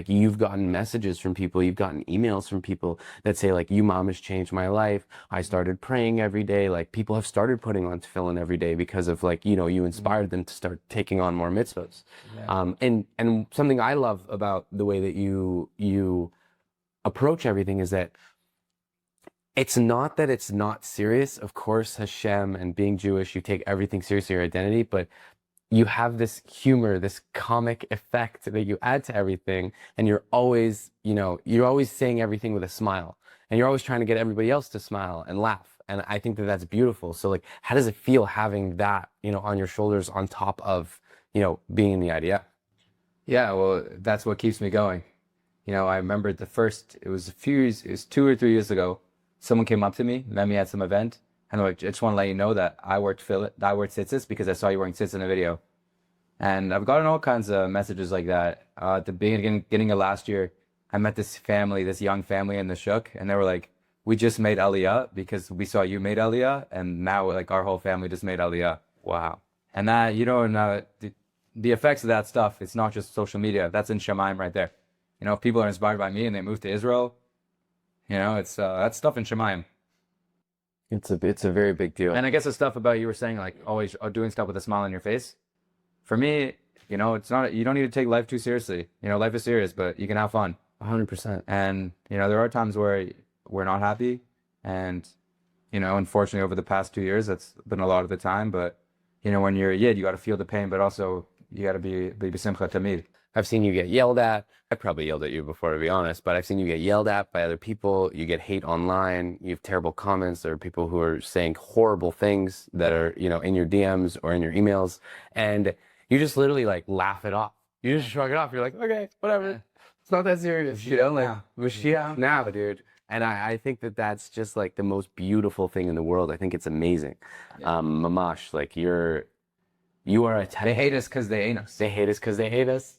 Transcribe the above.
Like you've gotten messages from people, you've gotten emails from people that say like, you mom has changed my life. I started praying every day. Like people have started putting on tefillin every day because of like, you know, you inspired them to start taking on more mitzvahs. Yeah. And something I love about the way that you approach everything is that it's not that it's not serious. Of course, Hashem and being Jewish, you take everything seriously, your identity, but you have this humor, this comic effect that you add to everything, and you're always, you know, you're always saying everything with a smile, and you're always trying to get everybody else to smile and laugh. And I think that that's beautiful. So like, how does it feel having that, you know, on your shoulders on top of, you know, being in the IDF? Yeah, well, that's what keeps me going. You know, I remember it was a few years, it was 2 or 3 years ago. Someone came up to me, met me at some event, and they're like, I just want to let you know that I wear tzitzis because I saw you wearing tzitzis in a video. And I've gotten all kinds of messages like that. At the beginning of last year, I met this family, this young family in the Shuk, and they were like, we just made Aliyah because we saw you made Aliyah, and now like our whole family just made Aliyah. Wow. And that, you know, and the effects of that stuff, it's not just social media. That's in Shemaim right there. You know, if people are inspired by me and they move to Israel, you know, it's that's stuff in Shemaim. It's a very big deal. And I guess the stuff about you were saying, like always doing stuff with a smile on your face. For me, you know, it's not, you don't need to take life too seriously. You know, life is serious, but you can have fun. 100%. And, you know, there are times where we're not happy. And, you know, unfortunately, over the past 2 years, that's been a lot of the time. But, you know, when you're a yid, you got to feel the pain, but also you got to be b'simcha tamid. I've seen you get yelled at. I probably yelled at you before, to be honest, but I've seen you get yelled at by other people. You get hate online. You have terrible comments. There are people who are saying horrible things that are, you know, in your DMs or in your emails. And you just literally like laugh it off. You just shrug it off. You're like, okay, whatever. It's not that serious. You know, like, Mashiach now, dude. And I think that that's just like the most beautiful thing in the world. I think it's amazing. Mamash, like you are a They hate us because they hate us. They hate us because they hate us.